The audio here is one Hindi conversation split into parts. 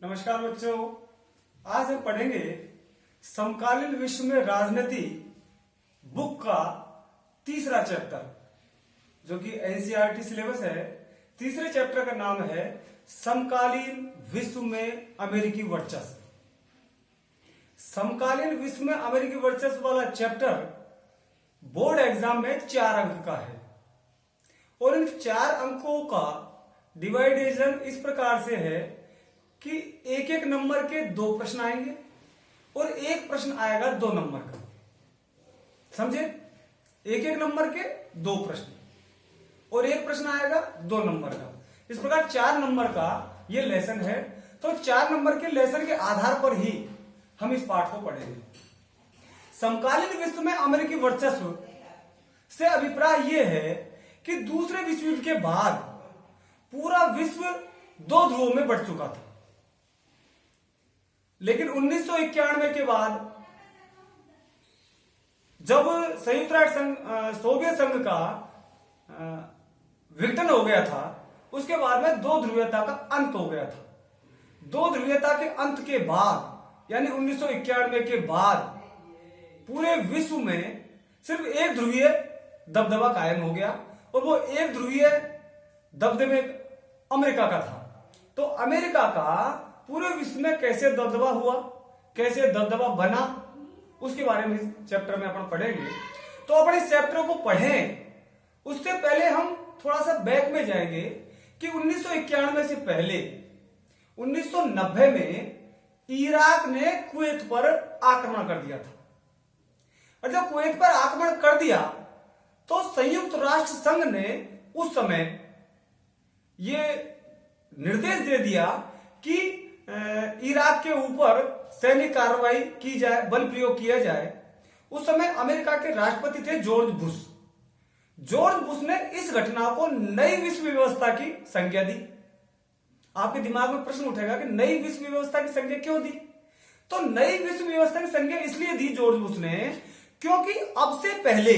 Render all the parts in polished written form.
नमस्कार बच्चों, आज हम पढ़ेंगे समकालीन विश्व में राजनीति बुक का तीसरा चैप्टर, जो कि एनसीईआरटी सिलेबस है। तीसरे चैप्टर का नाम है समकालीन विश्व में अमेरिकी वर्चस्व। समकालीन विश्व में अमेरिकी वर्चस्व वाला चैप्टर बोर्ड एग्जाम में 4 अंक का है और इन 4 अंकों का डिवाइडेशन इस प्रकार से है कि एक एक नंबर के 2 प्रश्न आएंगे और एक प्रश्न आएगा 2 नंबर का। समझे? एक एक नंबर के 2 प्रश्न और एक प्रश्न आएगा 2 नंबर का। इस प्रकार 4 नंबर का ये लेसन है। तो 4 नंबर के लेसन के आधार पर ही हम इस पाठ को पढ़ेंगे। समकालीन विश्व में अमेरिकी वर्चस्व से अभिप्राय यह है कि दूसरे विश्व युद्ध के बाद पूरा विश्व 2 ध्रुवों में बढ़ चुका था, लेकिन 1991 के बाद जब संयुक्त राष्ट्र संघ सोवियत संघ का विघटन हो गया था, उसके बाद में 2 ध्रुवीयता का अंत हो गया था। 2 ध्रुवीयता के अंत के बाद यानी 1991 के बाद पूरे विश्व में सिर्फ एक ध्रुवीय दबदबा कायम हो गया और वो एक ध्रुवीय दबदबे अमेरिका का था। तो अमेरिका का पूरे विश्व में कैसे दबदबा हुआ, कैसे दबदबा बना, उसके बारे में इस चैप्टर में अपन पढ़ेंगे। तो अपन इस चैप्टर को पढ़ें उससे पहले हम थोड़ा सा बैक में जाएंगे कि 1991 से पहले 1990 में इराक ने कुवैत पर आक्रमण कर दिया था। और जब कुवैत पर आक्रमण कर दिया तो संयुक्त राष्ट्र संघ ने उस समय ये निर्देश दे दिया कि इराक के ऊपर सैनिक कार्रवाई की जाए, बल प्रयोग किया जाए। उस समय अमेरिका के राष्ट्रपति थे जॉर्ज बुश। जॉर्ज बुश ने इस घटना को नई विश्व व्यवस्था की संज्ञा दी। आपके दिमाग में प्रश्न उठेगा कि नई विश्व व्यवस्था की संज्ञा क्यों दी? तो नई विश्व व्यवस्था की संज्ञा इसलिए दी जॉर्ज बुश ने क्योंकि अब से पहले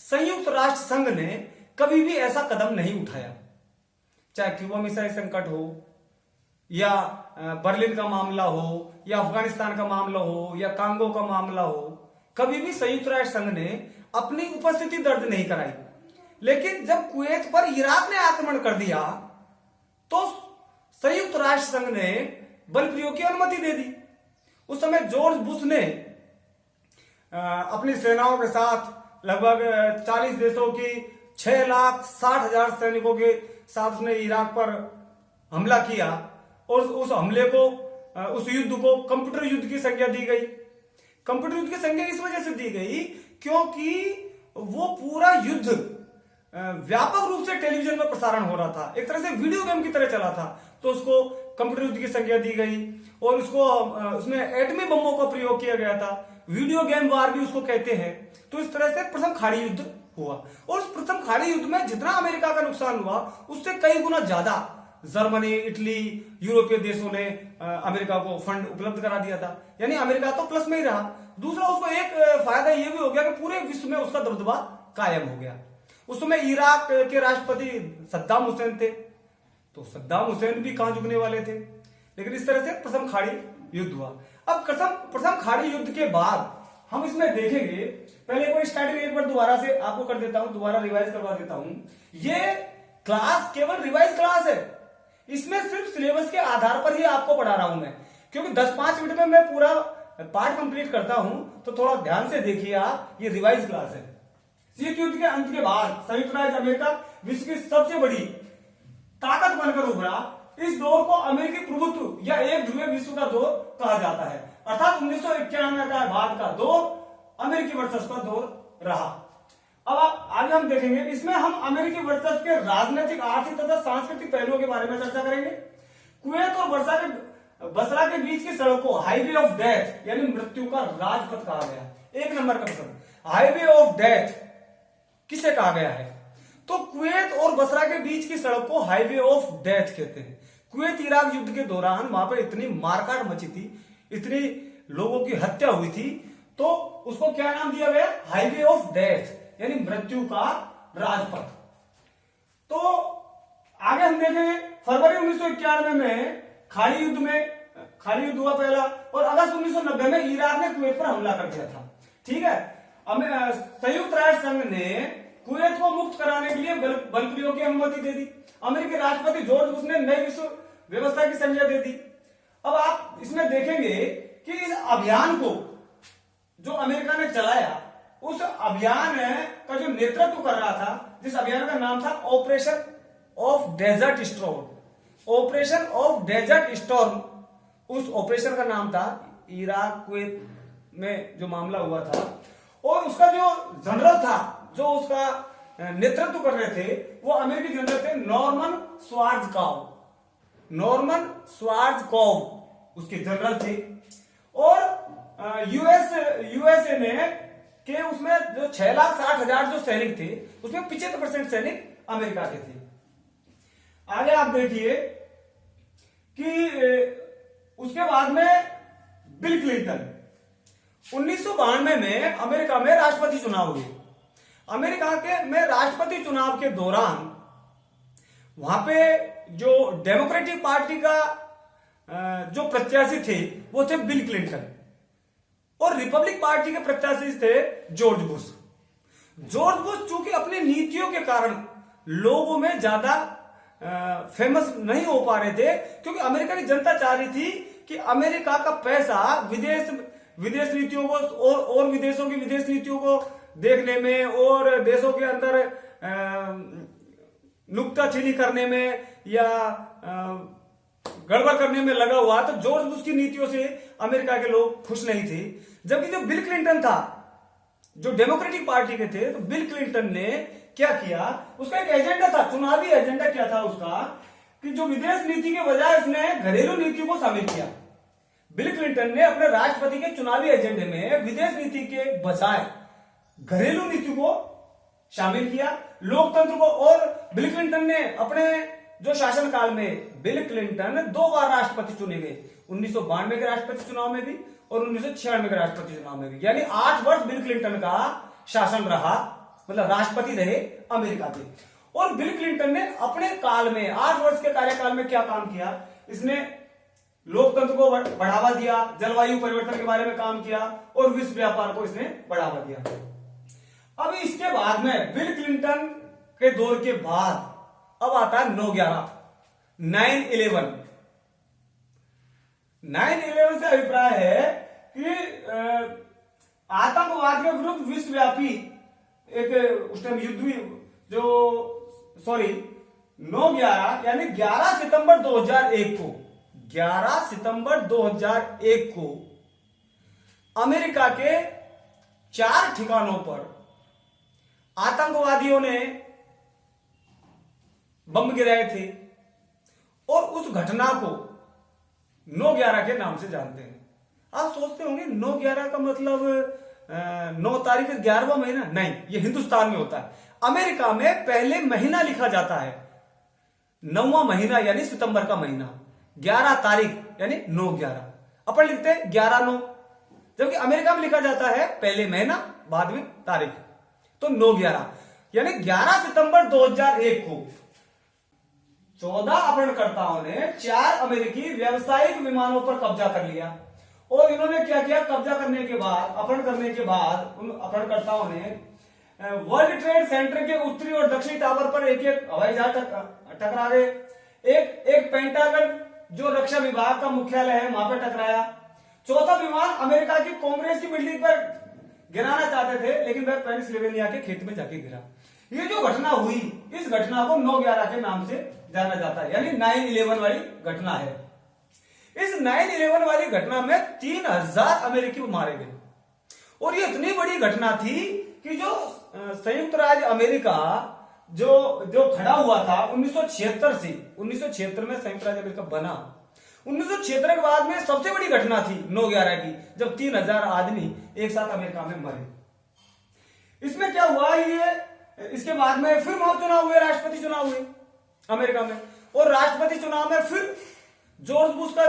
संयुक्त राष्ट्र संघ ने कभी भी ऐसा कदम नहीं उठाया। चाहे क्यूबा मिसाइल संकट हो या बर्लिन का मामला हो या अफगानिस्तान का मामला हो या कांगो का मामला हो, कभी भी संयुक्त राष्ट्र संघ ने अपनी उपस्थिति दर्ज नहीं कराई। लेकिन जब कुवैत पर इराक ने आक्रमण कर दिया तो संयुक्त राष्ट्र संघ ने बल प्रयोग की अनुमति दे दी। उस समय जॉर्ज बुश ने अपनी सेनाओं के साथ लगभग 40 देशों की 6,60,000 सैनिकों के साथ उसने इराक पर हमला किया और उस हमले को, उस युद्ध को कंप्यूटर युद्ध की संज्ञा दी गई। कंप्यूटर युद्ध की संज्ञा इस वजह से दी गई क्योंकि वो पूरा युद्ध व्यापक रूप से टेलीविजन में प्रसारण हो रहा था, एक तरह से वीडियो गेम की तरह चला था। तो उसको कंप्यूटर युद्ध की संज्ञा दी गई और उसको उसमें एटमी बमों का प्रयोग किया गया था। वीडियो गेम वार भी उसको कहते हैं। तो इस तरह से प्रथम खाड़ी युद्ध हुआ और उस प्रथम खाड़ी युद्ध में जितना अमेरिका का नुकसान हुआ उससे कई गुना ज्यादा जर्मनी, इटली, यूरोपीय देशों ने अमेरिका को फंड उपलब्ध करा दिया था। यानी अमेरिका तो प्लस में ही रहा। दूसरा उसको एक फायदा यह भी हो गया कि पूरे विश्व में उसका दबदबा कायम हो गया। उस समय इराक के राष्ट्रपति सद्दाम हुसैन थे, तो सद्दाम हुसैन भी कहां झुकने वाले थे। लेकिन इस तरह से प्रथम खाड़ी युद्ध हुआ। अब प्रथम खाड़ी युद्ध के बाद हम इसमें देखेंगे, पहले कोई स्टार्टिंग एक बार दोबारा से आपको कर देता हूं, दोबारा रिवाइज करवा देता हूं। ये क्लास केवल रिवाइज क्लास है, इसमें सिर्फ सिलेबस के आधार पर ही आपको पढ़ा रहा हूं मैं, क्योंकि 10-5 मिनट में मैं पूरा पार्ट कंप्लीट करता हूं। तो थोड़ा ध्यान से देखिए आप, ये रिवाइज क्लास है। शीत युद्ध के अंत के बाद संयुक्त राज्य अमेरिका विश्व की सबसे बड़ी ताकत बनकर उभरा। इस दौर को अमेरिकी प्रभुत्व या एक ध्रुवीय विश्व का दौर कहा जाता है। अर्थात 1991 का बाद का दौर अमेरिकी वर्चस्व का दौर रहा। अब आगे हम देखेंगे, इसमें हम अमेरिकी वर्चस्व के राजनीतिक, आर्थिक तथा सांस्कृतिक पहलुओं के बारे में चर्चा करेंगे। कुवैत और बसरा के बीच की सड़क को हाईवे ऑफ डेथ यानी मृत्यु का राजपथ कहा गया। 1 नंबर का प्रश्न, हाईवे ऑफ डेथ किसे कहा गया है? तो कुवैत और बसरा के बीच की सड़क को हाईवे ऑफ डेथ कहते हैं। कुवैत इराक युद्ध के दौरान वहां पर इतनी मारकाट मची थी, इतनी लोगों की हत्या हुई थी, तो उसको क्या नाम दिया गया? हाईवे ऑफ डेथ यानी मृत्यु का राजपथ। तो आगे हम देखेंगे फरवरी 1991 में खाड़ी युद्ध में खाली युद्ध हुआ पहला, और अगस्त 1990 में इराक ने कुवैत पर हमला कर दिया था। ठीक है, संयुक्त राष्ट्र संघ ने कुवैत को मुक्त कराने के लिए बल प्रयोग की अनुमति दे दी। अमेरिकी राष्ट्रपति जॉर्ज बुश ने नई विश्व व्यवस्था की संज्ञा दे दी। अब आप इसमें देखेंगे कि इस अभियान को जो अमेरिका ने चलाया, उस अभियान का जो नेतृत्व कर रहा था, जिस अभियान का नाम था operation of desert storm, operation of desert storm, उस ऑपरेशन का नाम था इराक कुवैत में जो मामला हुआ था। और उसका जो जनरल था, जो उसका नेतृत्व कर रहे थे, वो अमेरिकी जनरल थे नॉर्मन श्वार्ज़कॉफ। नॉर्मन श्वार्ज़कॉफ उसके जनरल थे। और यूएसए ने के उसमें जो 6,60,000 जो सैनिक थे, उसमें 75% सैनिक अमेरिका के थे। आगे आप देखिए कि उसके बाद में बिल क्लिंटन 1992 में अमेरिका में राष्ट्रपति चुनाव हुए। अमेरिका के में राष्ट्रपति चुनाव के दौरान वहां पे जो डेमोक्रेटिक पार्टी का जो प्रत्याशी थे वो थे बिल क्लिंटन, और रिपब्लिक पार्टी के प्रत्याशी थे जॉर्ज बुश। जॉर्ज बुश चूंकि अपनी नीतियों के कारण लोगों में ज्यादा फेमस नहीं हो पा रहे थे, क्योंकि अमेरिका की जनता चाह रही थी कि अमेरिका का पैसा विदेश नीतियों को और विदेशों की विदेश नीतियों को देखने में और देशों के अंदर नुक्ताचीनी करने में या गड़बड़ करने में लगा हुआ। तो जॉर्ज बुश की नीतियों से अमेरिका के लोग खुश नहीं थे। जबकि जो बिल क्लिंटन था, जो डेमोक्रेटिक पार्टी के थे, तो बिल क्लिंटन ने क्या किया, उसका एक एजेंडा था, चुनावी एजेंडा क्या था उसका, कि जो विदेश नीति के बजाय उसने घरेलू नीति को शामिल किया। बिल क्लिंटन ने अपने राष्ट्रपति के चुनावी एजेंडे में विदेश नीति के बजाय घरेलू नीति को शामिल किया, लोकतंत्र को। और बिल क्लिंटन ने अपने जो शासनकाल में, बिल क्लिंटन 2 बार राष्ट्रपति चुने गए, 1992 के राष्ट्रपति चुनाव में भी और 1996 के राष्ट्रपति चुनाव में भी। यानी 8 वर्ष बिल क्लिंटन का शासन रहा, मतलब राष्ट्रपति रहे अमेरिका के। और बिल क्लिंटन ने अपने काल में 8 वर्ष के कार्यकाल में क्या काम किया, इसने लोकतंत्र को बढ़ावा दिया, जलवायु परिवर्तन के बारे में काम किया और विश्व व्यापार को इसने बढ़ावा दिया। अब इसके बाद में बिल क्लिंटन के दौर के बाद अब आता है 9/11, 9/11। 9/11 से अभिप्राय है कि आतंकवाद के विरुद्ध विश्वव्यापी एक उस टाइम युद्ध हुई, जो 9/11 यानी 11 सितंबर 2001 को, 11 सितंबर 2001 को अमेरिका के 4 ठिकानों पर आतंकवादियों ने बम गिराए थे। और उस घटना को 9/11 के नाम से जानते हैं। आप सोचते होंगे 9/11 का मतलब 9 तारीख 11वां महीना, नहीं, ये हिंदुस्तान में होता है। अमेरिका में पहले महीना लिखा जाता है 9वां महीना यानी सितंबर का महीना, 11 तारीख यानी 9/11। अपन लिखते हैं 11/9, जबकि अमेरिका में लिखा जाता है पहले महीना बाद में तारीख, तो 9/11 यानी 11 सितंबर 2001 को 14 अपहरणकर्ताओं ने 4 अमेरिकी व्यावसायिक विमानों पर कब्जा कर लिया। और इन्होंने क्या किया, कब्जा करने के बाद, अपहरण करने के बाद उन अपहरणकर्ताओं ने वर्ल्ड ट्रेड सेंटर के उत्तरी और दक्षिणी टावर पर एक हवाई जहाज टकरा गए। एक पेंटागन जो रक्षा विभाग का मुख्यालय है वहां पर टकराया। चौथा विमान अमेरिका की कांग्रेस की बिल्डिंग पर गिराना चाहते थे, लेकिन वह पेनिसिल्वेनिया के खेत में जाके गिरा। ये जो घटना हुई, इस घटना को 9/11 के नाम से जाना जाता है, यानी 9/11 वाली घटना है। इस 9/11 वाली घटना में 3000 अमेरिकी मारे गए। और ये इतनी बड़ी घटना थी कि जो संयुक्त राज्य अमेरिका जो खड़ा हुआ था 1976 से, 1976 में संयुक्त राज्य अमेरिका बना, 1976 के बाद में सबसे बड़ी घटना थी 9/11 की, जब 3000 आदमी एक साथ अमेरिका में मरे। इसमें क्या हुआ, ये इसके बाद में फिर वहां चुनाव हुए, राष्ट्रपति चुनाव हुए अमेरिका में। और राष्ट्रपति चुनाव में फिर जॉर्ज बुश का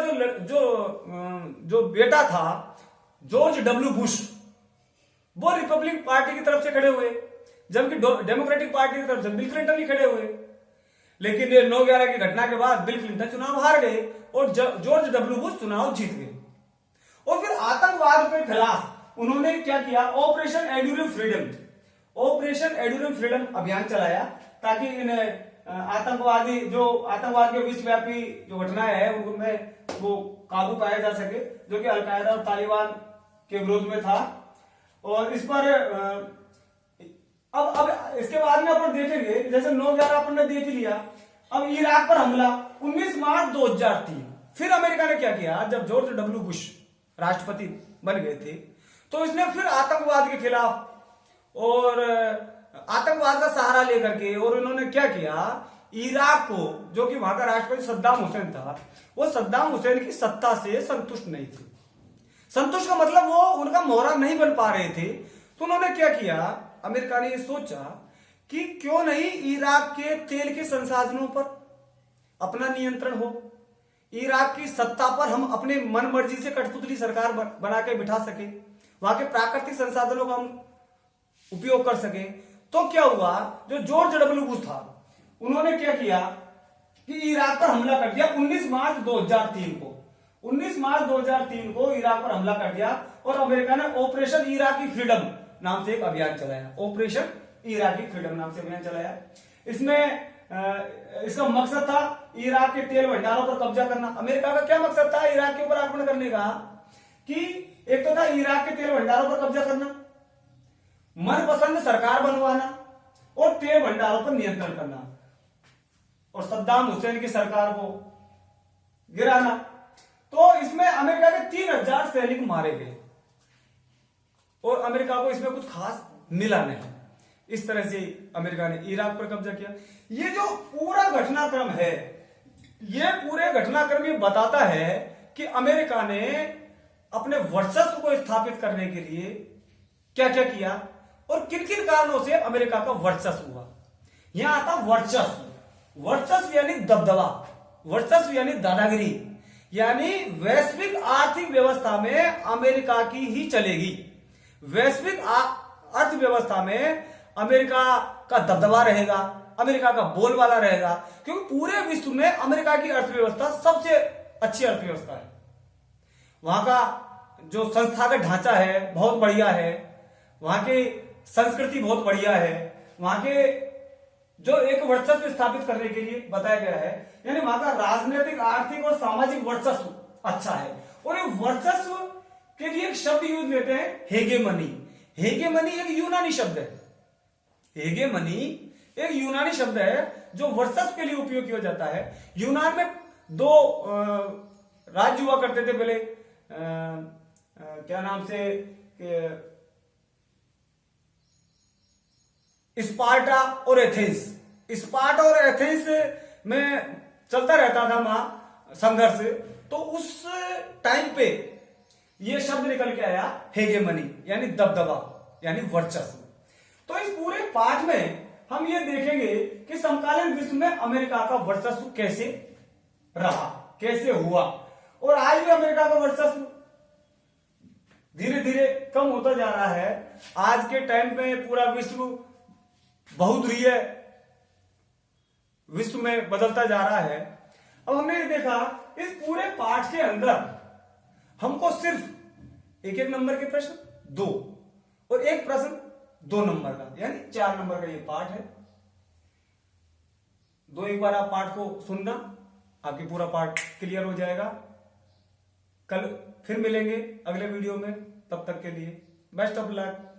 जो बेटा था, जॉर्ज डब्ल्यू बुश, वो रिपब्लिक पार्टी की तरफ से खड़े हुए, जबकि डेमोक्रेटिक पार्टी की तरफ से बिल क्लिंटन ही खड़े हुए। लेकिन ये 9/11 की घटना के बाद बिल क्लिंटन चुनाव हार गए और जॉर्ज डब्ल्यू बुश चुनाव जीत गए। और फिर आतंकवाद के खिलाफ उन्होंने क्या किया, ऑपरेशन एंड्यूरेंस फ्रीडम अभियान चलाया, ताकि इन आतंकवाद के विश्वव्यापी जो घटनाएं है उनमें वो काबू पाया जा सके, जो कि अलकायदा और तालिबान के विरोध में था। और इस पर अब इसके बाद में अपन देखेंगे, जैसे 9/11 अपन ने देख लिया, अब इराक पर हमला 19 मार्च 2003। फिर अमेरिका ने क्या किया, जब जॉर्ज डब्ल्यू बुश राष्ट्रपति बन गए थे तो इसने फिर आतंकवाद के खिलाफ और आतंकवाद का सहारा लेकर के, और उन्होंने क्या किया, इराक को, जो कि वहां का राष्ट्रपति सद्दाम हुसैन था, वो सद्दाम हुसैन की सत्ता से संतुष्ट नहीं थे। संतुष्ट का मतलब वो उनका मोहरा नहीं बन पा रहे थे, तो उन्होंने क्या किया, अमेरिका ने ये सोचा कि क्यों नहीं इराक के तेल के संसाधनों पर अपना नियंत्रण हो, इराक की सत्ता पर हम अपने मन मर्जी से कठपुतली सरकार बना के बिठा सके, वहां के प्राकृतिक संसाधनों का हम उपयोग कर सके। तो क्या हुआ, जो जॉर्ज डब्ल्यू बुश था उन्होंने क्या किया कि इराक पर हमला कर दिया 19 मार्च 2003 को। 19 मार्च 2003 को इराक पर हमला कर दिया और अमेरिका ने ऑपरेशन इराकी फ्रीडम नाम से एक अभियान चलाया। ऑपरेशन इराकी फ्रीडम नाम से अभियान चलाया। इसमें इसका मकसद था इराक के तेल भंडारों पर कब्जा करना। अमेरिका का क्या मकसद था इराक के ऊपर आक्रमण करने का, कि एक तो था इराक के तेल भंडारों पर कब्जा करना, मनपसंद सरकार बनवाना और तेल भंडारों पर नियंत्रण करना और सद्दाम हुसैन की सरकार को गिराना। तो इसमें अमेरिका के 3000 सैनिक मारे गए और अमेरिका को इसमें कुछ खास मिला नहीं। इस तरह से अमेरिका ने इराक पर कब्जा किया। ये जो पूरा घटनाक्रम है, ये पूरे घटनाक्रम ये बताता है कि अमेरिका ने अपने वर्चस्व को स्थापित करने के लिए क्या क्या किया और किन किन कारणों से अमेरिका का वर्चस्व हुआ। यहां आता वर्चस्व। वर्चस्व यानी दबदबा, वर्चस्व यानी दादागिरी, यानी वैश्विक आर्थिक व्यवस्था में अमेरिका की ही चलेगी। वैश्विक अर्थव्यवस्था में अमेरिका का दबदबा रहेगा, अमेरिका का बोलबाला रहेगा, क्योंकि पूरे विश्व में अमेरिका की अर्थव्यवस्था सबसे अच्छी अर्थव्यवस्था है। वहां का जो संस्थागत ढांचा है बहुत बढ़िया है, वहां की संस्कृति बहुत बढ़िया है, वहां के जो एक वर्चस्व स्थापित करने के लिए बताया गया है, यानी वहां का राजनीतिक, आर्थिक और सामाजिक वर्चस्व अच्छा है। और ये वर्चस्व के लिए एक शब्द यूज लेते हैं, हेगेमनी। हेगेमनी एक यूनानी शब्द है। हेगेमनी एक यूनानी शब्द है जो वर्चस्व के लिए उपयोग किया जाता है। यूनान में 2 राज्य हुआ करते थे पहले, क्या नाम से, स्पार्टा और एथेंस। स्पार्टा और एथेंस में चलता रहता था वहां संघर्ष। तो उस टाइम पे ये शब्द निकल के आया हेगेमनी, यानी दबदबा, यानी वर्चस्व। तो इस पूरे पाठ में हम ये देखेंगे कि समकालीन विश्व में अमेरिका का वर्चस्व कैसे रहा, कैसे हुआ, और आज भी अमेरिका का वर्चस्व धीरे धीरे कम होता जा रहा है। आज के टाइम में पूरा विश्व बहुध्रुवीय विश्व में बदलता जा रहा है। अब हमने ये देखा इस पूरे पाठ के अंदर हमको सिर्फ 1-1 नंबर के प्रश्न 2 और एक प्रश्न 2 नंबर का, यानी 4 नंबर का ये पाठ है। एक बार आप पाठ को सुनना, आपकी पूरा पाठ क्लियर हो जाएगा। कल फिर मिलेंगे अगले वीडियो में, तब तक के लिए बेस्ट ऑफ लक।